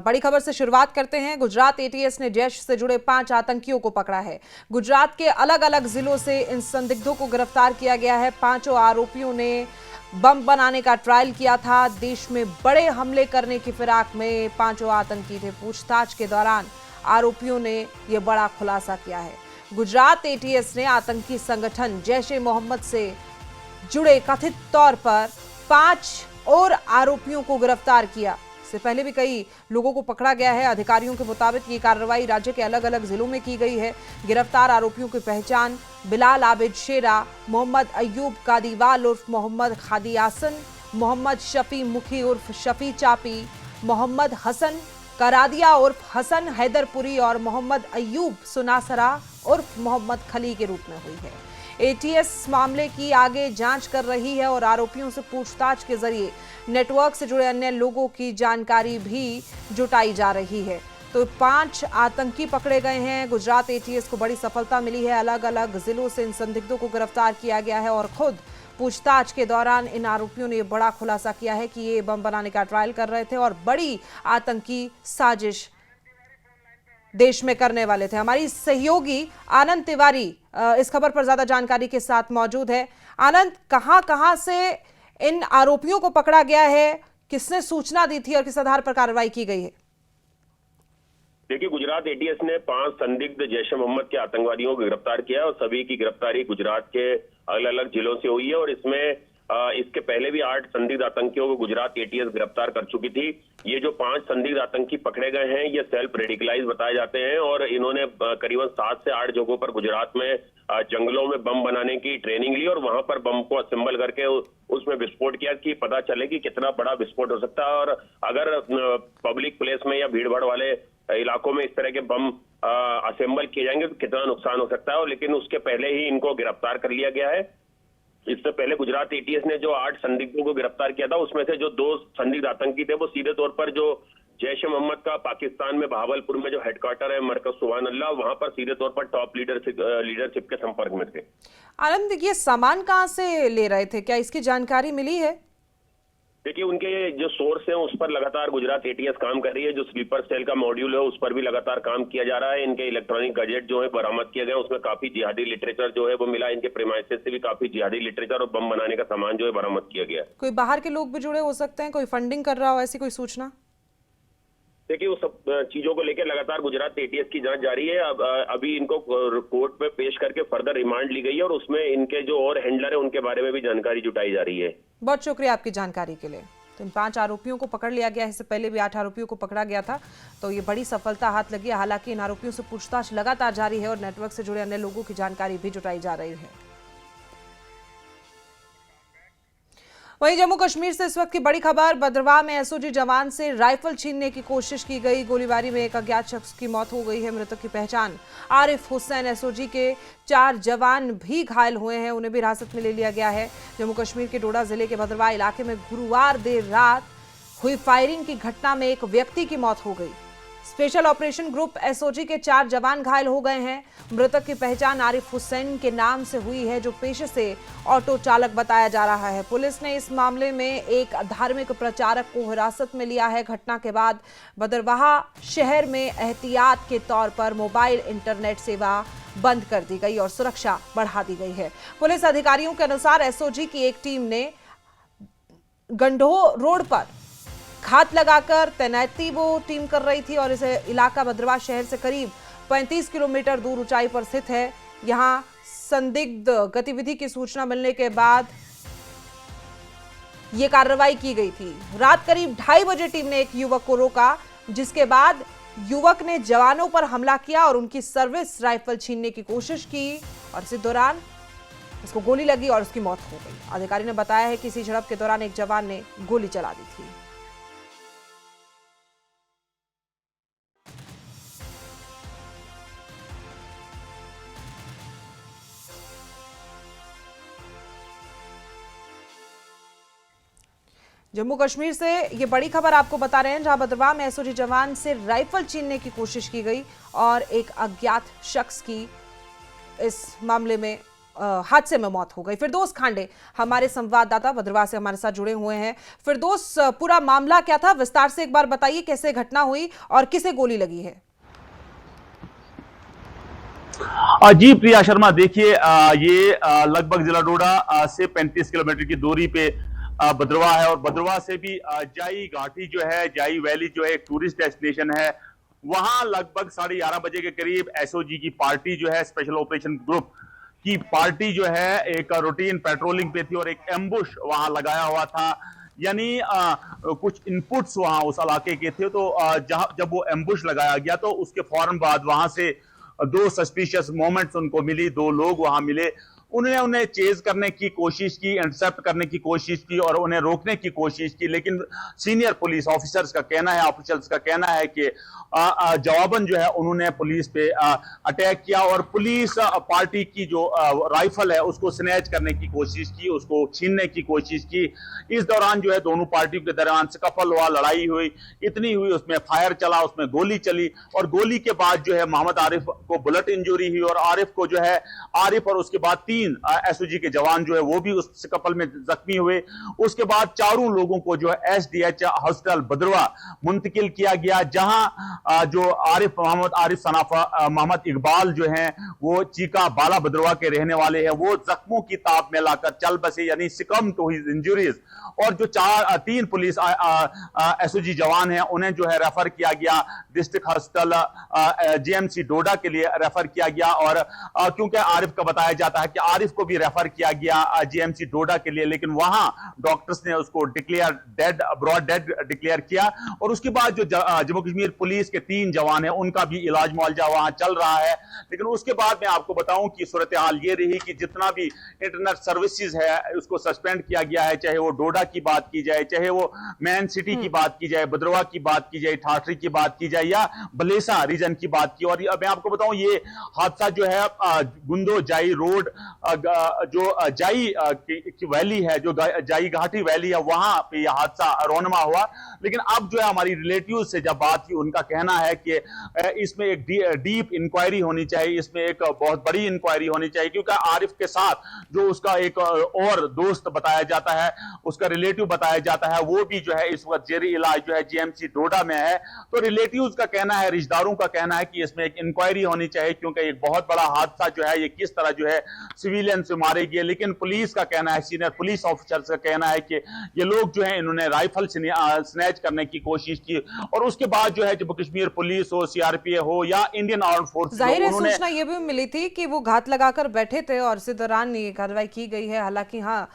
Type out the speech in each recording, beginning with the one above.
बड़ी खबर से शुरुआत करते हैं। गुजरात एटीएस ने जैश से जुड़े 5 आतंकियों को पकड़ा है। गुजरात के अलग अलग जिलों से इन संदिग्धों को गिरफ्तार किया गया है। 5 आरोपियों ने बम बनाने का ट्रायल किया था। देश में बड़े हमले करने की फिराक में 5 आतंकी थे। पूछताछ के दौरान आरोपियों ने यह बड़ा खुलासा किया है। गुजरात एटीएस ने आतंकी संगठन जैश-ए-मोहम्मद से जुड़े कथित तौर पर 5 और आरोपियों को गिरफ्तार किया। इससे पहले भी कई लोगों को पकड़ा गया है। अधिकारियों के मुताबिक ये कार्रवाई राज्य के अलग अलग जिलों में की गई है। गिरफ्तार आरोपियों की पहचान बिलाल आबिद शेरा, मोहम्मद अयूब कादीवाल उर्फ मोहम्मद खादियासन, मोहम्मद शफी मुखी उर्फ शफी चापी, मोहम्मद हसन करादिया उर्फ हसन हैदरपुरी और मोहम्मद अयूब सुनासरा उर्फ मोहम्मद खली के रूप में हुई है। एटीएस मामले की आगे जांच कर रही है और आरोपियों से पूछताछ के जरिए नेटवर्क से जुड़े अन्य लोगों की जानकारी भी जुटाई जा रही है। तो 5 आतंकी पकड़े गए हैं। गुजरात एटीएस को बड़ी सफलता मिली है। अलग अलग जिलों से इन संदिग्धों को गिरफ्तार किया गया है और खुद पूछताछ के दौरान इन आरोपियों ने बड़ा खुलासा किया है कि ये बम बनाने का ट्रायल कर रहे थे और बड़ी आतंकी साजिश देश में करने वाले थे। हमारी सहयोगी आनंद तिवारी इस खबर पर ज्यादा जानकारी के साथ मौजूद है। आनंद, कहां से इन आरोपियों को पकड़ा गया है, किसने सूचना दी थी और किस आधार पर कार्रवाई की गई है? देखिए, गुजरात एटीएस ने 5 संदिग्ध जैश-ए-मोहम्मद के आतंकवादियों को गिरफ्तार किया है और सभी की गिरफ्तारी गुजरात के अलग अलग जिलों से हुई है और इसमें इसके पहले भी 8 संदिग्ध आतंकियों को गुजरात एटीएस गिरफ्तार कर चुकी थी। ये जो 5 संदिग्ध आतंकी पकड़े गए हैं, ये सेल्फ रेडिकलाइज बताए जाते हैं और इन्होंने करीबन 7 से 8 जगहों पर गुजरात में जंगलों में बम बनाने की ट्रेनिंग ली और वहां पर बम को असेंबल करके उसमें विस्फोट किया कि पता चले कि कितना बड़ा विस्फोट हो सकता है और अगर पब्लिक प्लेस में या भीड़ भाड़ वाले इलाकों में इस तरह के बम असेंबल किए जाएंगे तो कितना नुकसान हो सकता है। लेकिन उसके पहले ही इनको गिरफ्तार कर लिया गया है। इससे पहले गुजरात एटीएस ने जो 8 संदिग्धों को गिरफ्तार किया था, उसमें से जो 2 संदिग्ध आतंकी थे वो सीधे तौर पर जो जैश-ए-मोहम्मद का पाकिस्तान में बहावलपुर में जो हेडक्वार्टर है मरकज सुभान अल्लाह, वहां पर सीधे तौर पर टॉप लीडरशिप के संपर्क में थे। आनंद, ये सामान कहां से ले रहे थे, क्या इसकी जानकारी मिली है? देखिए, उनके जो सोर्स हैं उस पर लगातार गुजरात एटीएस काम कर रही है। जो स्लीपर सेल का मॉड्यूल है उस पर भी लगातार काम किया जा रहा है। इनके इलेक्ट्रॉनिक गैजेट जो है बरामद किया गया, उसमें काफी जिहादी लिटरेचर जो है वो मिला। इनके प्रेमाइसेस से भी काफी जिहादी लिटरेचर और बम बनाने का सामान जो है बरामद किया गया। कोई बाहर के लोग भी जुड़े हो सकते हैं, कोई फंडिंग कर रहा हो, ऐसी कोई सूचना? देखिए, उस सब चीजों को लेकर लगातार गुजरात एटीएस की जांच जारी है। अभी इनको कोर्ट में पेश करके फर्दर रिमांड ली गई है और उसमें इनके जो और हैंडलर है उनके बारे में भी जानकारी जुटाई जा रही है। बहुत शुक्रिया आपकी जानकारी के लिए। तो इन 5 आरोपियों को पकड़ लिया गया है। इससे पहले भी 8 आरोपियों को पकड़ा गया था। तो ये बड़ी सफलता हाथ लगी है। हालांकि इन आरोपियों से पूछताछ लगातार जारी है और नेटवर्क से जुड़े अन्य लोगों की जानकारी भी जुटाई जा रही है। वहीं जम्मू कश्मीर से इस वक्त की बड़ी खबर, भद्रवाह में एसओजी जवान से राइफल छीनने की कोशिश की गई। गोलीबारी में एक अज्ञात शख्स की मौत हो गई है। मृतक की पहचान आरिफ हुसैन। एसओजी के 4 जवान भी घायल हुए हैं, उन्हें भी हिरासत में ले लिया गया है। जम्मू कश्मीर के डोडा जिले के भद्रवाह इलाके में गुरुवार देर रात हुई फायरिंग की घटना में एक व्यक्ति की मौत हो गई। स्पेशल ऑपरेशन ग्रुप एसओजी के 4 जवान घायल हो गए हैं। मृतक की पहचान आरिफ हुसैन के नाम से हुई है, जो पेशे से ऑटो चालक बताया जा रहा है। पुलिस ने इस मामले में एक धार्मिक प्रचारक को हिरासत में लिया है। घटना के बाद भद्रवाह शहर में एहतियात के तौर पर मोबाइल इंटरनेट सेवा बंद कर दी गई और सुरक्षा बढ़ा दी गई है। पुलिस अधिकारियों के अनुसार एसओजी की एक टीम ने गंढोह रोड पर घात लगाकर तैनाती वो टीम कर रही थी और इस इलाका भद्रवाह शहर से करीब 35 किलोमीटर दूर ऊंचाई पर स्थित है। यहां संदिग्ध गतिविधि की सूचना मिलने के बाद यह कार्रवाई की गई थी। रात करीब 2:30 बजे टीम ने एक युवक को रोका, जिसके बाद युवक ने जवानों पर हमला किया और उनकी सर्विस राइफल छीनने की कोशिश की और इसी दौरान उसको गोली लगी और उसकी मौत हो गई। अधिकारी ने बताया है कि इसी झड़प के दौरान एक जवान ने गोली चला दी थी। जम्मू कश्मीर से ये बड़ी खबर आपको बता रहे हैं, जहां भद्रवाह में एसओजी जवान से राइफल छीनने की कोशिश की गई और एक अज्ञात शख्स की इस मामले में हादसे में मौत हो गई। फिरदौस खांडे हमारे संवाददाता भद्रवाह से हमारे साथ जुड़े हुए हैं। फिरदौस, पूरा मामला क्या था, विस्तार से एक बार बताइए, कैसे घटना हुई और किसे गोली लगी है? जी प्रिया शर्मा, देखिए ये लगभग जिला डोडा से 35 किलोमीटर की दूरी पे भद्रवाह है और भद्रवाह से भी जाई घाटी जो है, जाई वैली जो है एक टूरिस्ट डेस्टिनेशन है। वहां लगभग 11:30 बजे के करीब एसओजी की पार्टी जो है, स्पेशल ऑपरेशन ग्रुप की पार्टी जो है एक रूटीन पेट्रोलिंग पे थी और एक एम्बुश वहां लगाया हुआ था। यानी कुछ इनपुट्स वहां उस इलाके के थे, तो जब वो एम्बुश लगाया गया तो उसके फौरन बाद वहां से दो सस्पिशियस मोमेंट्स उनको मिली, दो लोग वहां मिले। उन्होंने उन्हें चेज करने की कोशिश की, इंटरसेप्ट करने की कोशिश की और उन्हें रोकने की कोशिश की, लेकिन सीनियर पुलिस ऑफिसर्स का कहना है, ऑफिशियल्स का कहना है कि जवाबन जो है उन्होंने पुलिस पे अटैक किया और पुलिस पार्टी की जो राइफल है उसको स्नैच करने की कोशिश की, उसको छीनने की कोशिश की। इस दौरान जो है दोनों पार्टियों के दरमियान स्कफल हुआ, लड़ाई हुई, इतनी हुई, उसमें फायर चला, उसमें गोली चली और गोली के बाद जो है मोहम्मद आरिफ को बुलेट इंजरी हुई और आरिफ को जो है, आरिफ और उसके बाद 3 एसओजी के जवान जो है वो भी उस स्कफल में जख्मी हुए। उसके बाद चारों लोगों को जो है एसडीएच हॉस्पिटल भद्रवाह मुंतकिल किया गया, जहां जो मोहम्मद आरिफ सनाफा मोहम्मद इकबाल जो हैं वो चीका बाला भद्रवाह के रहने वाले हैं, वो जख्मों की ताप में लाकर चल बसे, यानी सिकम टू हिज इंजरीज। और जो 3 पुलिस एसओजी जवान हैं उन्हें जो है रेफर किया गया डिस्ट्रिक्ट हॉस्पिटल जेएमसी डोडा के लिए रेफर किया गया। और क्योंकि आरिफ का बताया जाता है कि आरिफ को भी रेफर किया गया जेएमसी डोडा के लिए, लेकिन वहां डॉक्टर्स ने उसको declare dead, broad dead declare किया। और उसके बाद जो जम्मू कश्मीर पुलिस के 3 जवान हैं उनका भी इलाज मुआवजा वहां चल रहा है। लेकिन उसके बाद मैं आपको बताऊं कि सूरत हाल ये रही कि जितना भी इंटरनेट सर्विसेज है उसको सस्पेंड किया गया है, चाहे वो डोडा की बात की जाए, चाहे वो मैन सिटी की बात की जाए, भद्रवाह की बात की जाए, ठाठरी की बात की जाए या बलेसा रीजन की बात की। और मैं आपको बताऊं ये हादसा जो है गुंदो जाई रोड जो जाई की वैली है, जो जाई घाटी वैली है, वहां पे यह हादसा रौनमा हुआ। लेकिन अब जो है हमारी रिलेटिव से जब बात की, उनका कहना है कि इसमें एक डीप इंक्वायरी होनी चाहिए, इसमें एक बहुत बड़ी इंक्वायरी होनी चाहिए, क्योंकि आरिफ के साथ जो उसका एक और दोस्त बताया जाता है, उसका रिलेटिव बताया जाता है, वो भी जो है इस वक्त जेरी इलाज जो है जीएमसी डोडा में है। तो रिलेटिव्स का कहना है, रिश्तेदारों का कहना है कि इसमें एक इंक्वायरी होनी चाहिए, क्योंकि एक बहुत बड़ा हादसा जो है ये किस तरह जो है सिविलियन से मारे गए। लेकिन पुलिस का कहना है, सीनियर पुलिस ऑफिसर्स का कहना है कि ये लोग जो है इन्होंने राइफल स्नैच करने की कोशिश की और उसके बाद जो है जम्मू कश्मीर पुलिस हो, सीआरपीएफ हो या इंडियन आर्म्ड फोर्स, जाहिर है सूचना ये भी मिली थी कि वो घात लगाकर बैठे थे और इसी दौरान ये कार्रवाई की गई है। हालांकि हाँ,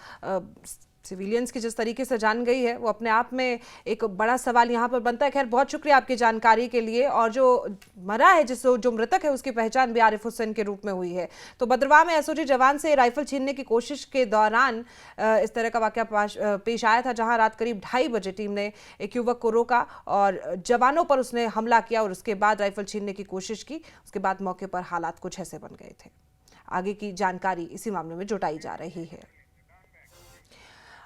सिविलियंस की जिस तरीके से जान गई है वो अपने आप में एक बड़ा सवाल यहाँ पर बनता है। खैर, बहुत शुक्रिया आपकी जानकारी के लिए। और जो मरा है, जो मृतक है, उसकी पहचान भी आरिफ हुसैन के रूप में हुई है। तो भद्रवाह में एसओजी जवान से राइफल छीनने की कोशिश के दौरान इस तरह का वाकया पेश आया था, जहां रात करीब 2:30 बजे टीम ने एक युवक को रोका और जवानों पर उसने हमला किया और उसके बाद राइफल छीनने की कोशिश की। उसके बाद मौके पर हालात कुछ ऐसे बन गए थे। आगे की जानकारी इसी मामले में जुटाई जा रही है।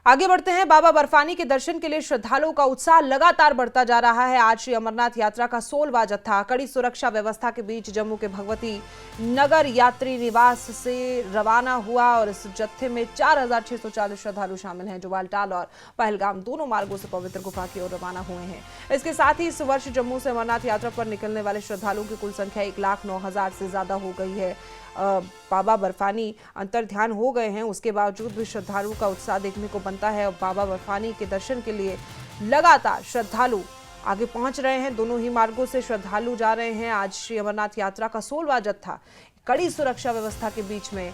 आगे बढ़ते हैं। बाबा बर्फानी के दर्शन के लिए श्रद्धालुओं का उत्साह लगातार बढ़ता जा रहा है। आज श्री अमरनाथ यात्रा का 16वां जत्था कड़ी सुरक्षा व्यवस्था के बीच जम्मू के भगवती नगर यात्री निवास से रवाना हुआ और इस जत्थे में 4640 श्रद्धालु शामिल हैं, जो बालटाल और पहलगाम दोनों मार्गों से पवित्र गुफा की ओर रवाना हुए हैं। इसके साथ ही इस वर्ष जम्मू से अमरनाथ यात्रा पर निकलने वाले श्रद्धालुओं की कुल संख्या 1,09,000 से ज्यादा हो गई है। बाबा बर्फानी अंतर ध्यान हो गए हैं, उसके बावजूद भी श्रद्धालुओं का उत्साह देखने को बनता है और बाबा बर्फानी के दर्शन के लिए लगातार श्रद्धालु आगे पहुंच रहे हैं। दोनों ही मार्गों से श्रद्धालु जा रहे हैं। आज श्री अमरनाथ यात्रा का 16वां जत्था कड़ी सुरक्षा व्यवस्था के बीच में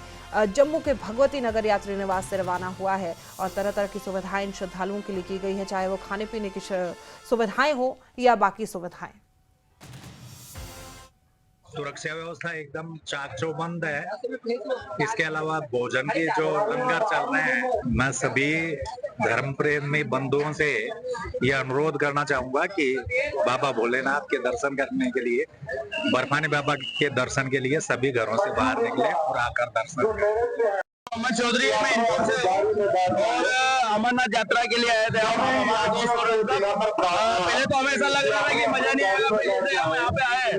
जम्मू के भगवती नगर यात्री निवास से रवाना हुआ है और तरह तरह की सुविधाएं इन श्रद्धालुओं के लिए की गई है, चाहे वो खाने पीने की सुविधाएं हो या बाकी सुविधाएं। सुरक्षा व्यवस्था एकदम चाक चौबंद है। इसके अलावा भोजन के जो लंगर चल रहे हैं, मैं सभी धर्म प्रेमी बंधुओं से यह अनुरोध करना चाहूंगा कि बाबा भोलेनाथ के दर्शन करने के लिए, बर्फानी बाबा के दर्शन के लिए सभी घरों से बाहर निकले और आकर दर्शन करें। मोहम्मद चौधरी है, मैं इंदौर से हूँ और अमरनाथ यात्रा के लिए आए थे हम हमारा दोस्त और पहले तो हमें ऐसा लग रहा था कि मजा नहीं आएगा, फिर जैसे हम यहाँ पे आए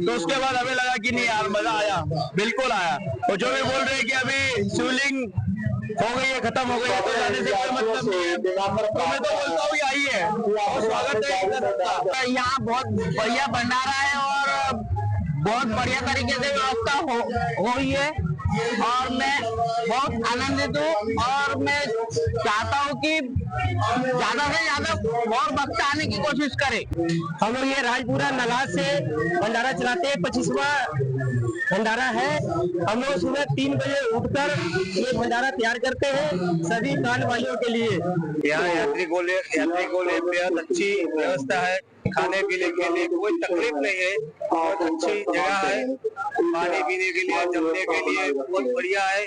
तो उसके बाद हमें लगा कि नहीं यार मजा आया, बिल्कुल आया। और जो भी बोल रहे हैं कि अभी शिवलिंग हो गई है, खत्म हो गई है, तो जाने से कोई मतलब नहीं है, तो मैं तो बोलता हूँ आइए और स्वागत है इधर सबका। यहाँ बहुत बढ़िया भंडारा है और बहुत बढ़िया तरीके से व्यवस्था हो रही है और मैं बहुत आनंदित हूँ और मैं चाहता हूँ कि ज्यादा से ज्यादा और भक्त आने की कोशिश करें। हम लोग ये राजपुरा नगाज से भंडारा चलाते हैं, 25वां भंडारा है। हम लोग सुबह 3 बजे उठकर ये भंडारा तैयार करते हैं सभी कान वालियों के लिए। यहाँ यात्री को लिए बेहद अच्छी व्यवस्था है, खाने पीने के लिए कोई तकलीफ नहीं है, बहुत अच्छी जगह है, पानी पीने के लिए, जमने के लिए बहुत बढ़िया है।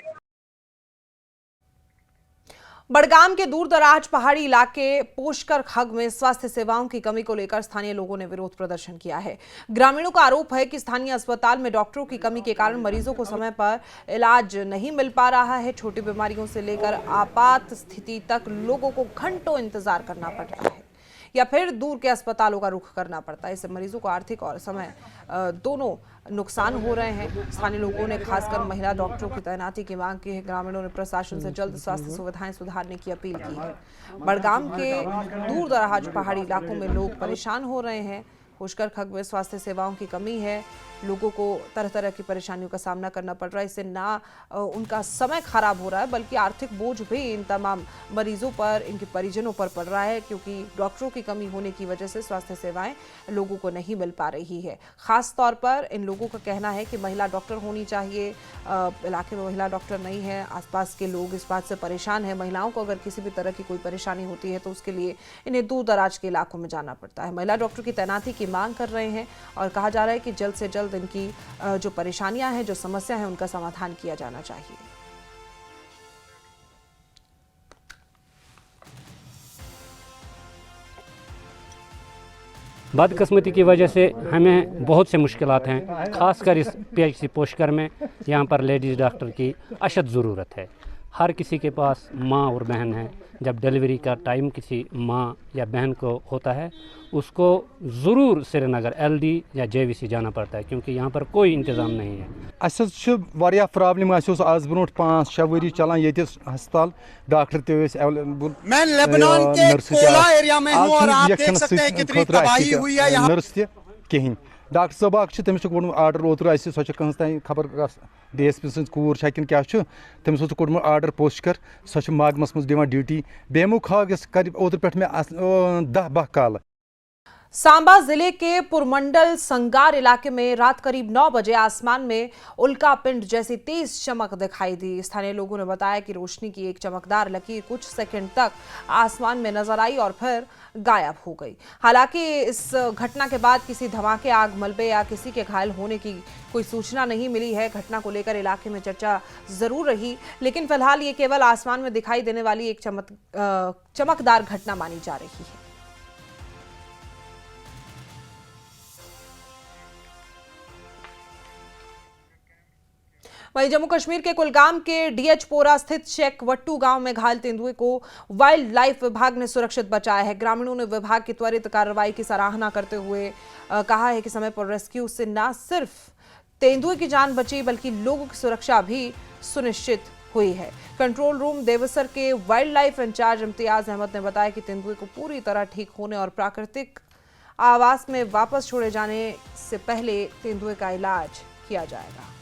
बड़गाम के दूर दराज पहाड़ी इलाके पोशकर खग में स्वास्थ्य सेवाओं की कमी को लेकर स्थानीय लोगों ने विरोध प्रदर्शन किया है। ग्रामीणों का आरोप है कि स्थानीय अस्पताल में डॉक्टरों की कमी के कारण मरीजों को समय पर इलाज नहीं मिल पा रहा है। छोटी बीमारियों से लेकर आपात स्थिति तक लोगों को घंटों इंतजार करना पड़ रहा है या फिर दूर के अस्पतालों का रुख करना पड़ता है। इससे मरीजों को आर्थिक और समय दोनों नुकसान हो रहे हैं। स्थानीय लोगों ने खासकर महिला डॉक्टरों की तैनाती की मांग की है। ग्रामीणों ने प्रशासन से जल्द स्वास्थ्य सुविधाएं सुधारने की अपील की है। बड़गाम के दूर दराज पहाड़ी इलाकों में लोग परेशान हो रहे हैं। पुष्कर खग में स्वास्थ्य सेवाओं की कमी है, लोगों को तरह तरह की परेशानियों का सामना करना पड़ रहा है। इससे ना उनका समय खराब हो रहा है बल्कि आर्थिक बोझ भी इन तमाम मरीजों पर, इनके परिजनों पर पड़ रहा है, क्योंकि डॉक्टरों की कमी होने की वजह से स्वास्थ्य सेवाएं लोगों को नहीं मिल पा रही है। खास तौर पर इन लोगों का कहना है कि महिला डॉक्टर होनी चाहिए। इलाके में महिला डॉक्टर नहीं है। आसपास के लोग इस बात से परेशान हैं। महिलाओं को अगर किसी भी तरह की कोई परेशानी होती है तो उसके लिए इन्हें दूर दराज के इलाकों में जाना पड़ता है। महिला डॉक्टर की तैनाती की मांग कर रहे हैं और कहा जा रहा है कि जल्द से जल्द इनकी जो परेशानियां हैं, जो समस्या है, उनका समाधान किया जाना चाहिए। बदकिस्मती की वजह से हमें बहुत से मुश्किलात हैं, खासकर इस PHC पोशकर में। यहाँ पर लेडीज़ डॉक्टर की अशद ज़रूरत है। हर किसी के पास माँ और बहन है। जब डिलीवरी का टाइम किसी माँ या बहन को होता है, उसको ज़रूर श्रीनगर LD या JVC जाना पड़ता है, क्योंकि यहाँ पर कोई इंतज़ाम नहीं है। वारिया प्रॉब्लम आज ब्रो 5-6 वरी चलान ये हस्पताल, डॉक्टर अवेलेबल। मैं लेबनान के कोला एरिया में हूं और आप देख सकते हैं कितनी तबाही हुई है यहाँ। नर्स कहीं डॉक्टर साहब तमिस कोड़मुत आर्डर ओतर सो कहीं खबर DSP सज कूर क्या तमिस कोड़मुत आर्डर पोशकर सो मागमस मज दिवान ड्यूटी बेमो खाग कर ओतर पे मे 10-12 कॉल। सांबा जिले के पुरमंडल संगार इलाके में रात करीब 9 बजे आसमान में उल्कापिंड जैसी तेज चमक दिखाई दी। स्थानीय लोगों ने बताया कि रोशनी की एक चमकदार लकीर कुछ सेकंड तक आसमान में नजर आई और फिर गायब हो गई। हालांकि इस घटना के बाद किसी धमाके, आग, मलबे या किसी के घायल होने की कोई सूचना नहीं मिली है। घटना को लेकर इलाके में चर्चा जरूर रही, लेकिन फिलहाल ये केवल आसमान में दिखाई देने वाली एक चमकदार घटना मानी जा रही है। वहीं जम्मू कश्मीर के कुलगाम के DH पोरा स्थित शेख वट्टू गांव में घायल तेंदुए को वाइल्ड लाइफ विभाग ने सुरक्षित बचाया है। ग्रामीणों ने विभाग की त्वरित कार्रवाई की सराहना करते हुए कहा है कि समय पर रेस्क्यू से न सिर्फ तेंदुए की जान बची बल्कि लोगों की सुरक्षा भी सुनिश्चित हुई है। कंट्रोल रूम देवसर के wildlife incharge Imtiaz Ahmad ने बताया कि तेंदुए को पूरी तरह ठीक होने और प्राकृतिक आवास में वापस छोड़े जाने से पहले तेंदुए का इलाज किया जाएगा।